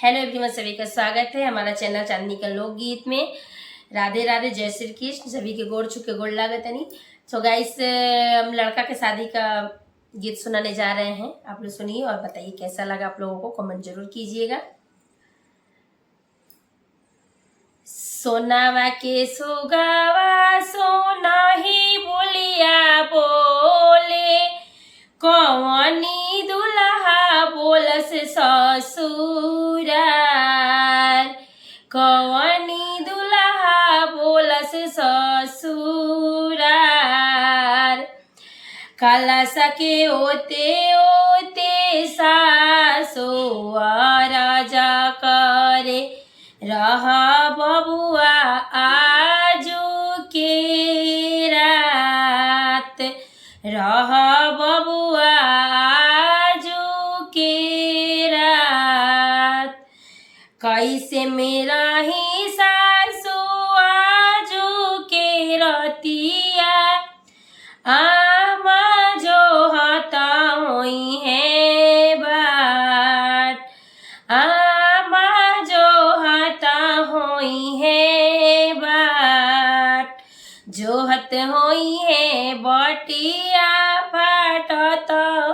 Hello everyone, सभी का स्वागत है हमारा चैनल चांदनी का लोकगीत में। राधे राधे, जय श्री कृष्ण। सभी के गोड़ छू के गोड़ लागत नहीं। तो गाइस, हम लड़का के शादी का गीत सुनाने जा रहे हैं। आप लोग सुनिए और बताइए कैसा लगा। आप लोगों को कमेंट जरूर कीजिएगा। सोनावा के सुगावा सोना ही बोलिया बोले, कौनी दुल्हा बोलस ससुरार, कौनी दुल्हा बोलस ससुरार। काला सके ओते ओते सासो राजा करे, रहा बबुआ आजू के रात, रहा बबुआ आजू के रात। कैसे मेरा ही सासू आजू के रतिया, आमा जो हता हुई है बाट, आमा जो हता हुई है बाट। जोहत होई है बटिया, फाटत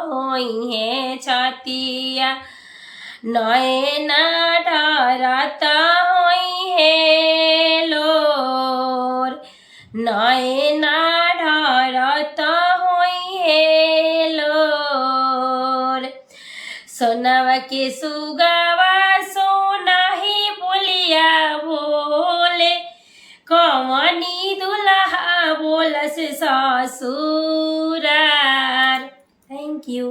होई है छतिया, नैना डरत होई है लोर, नैना डरत होई है लोर। सोनावा के सुगावा सोना ही बोलिया बोले, कौनी दुल्हा बोलस ससुरार। Thank you.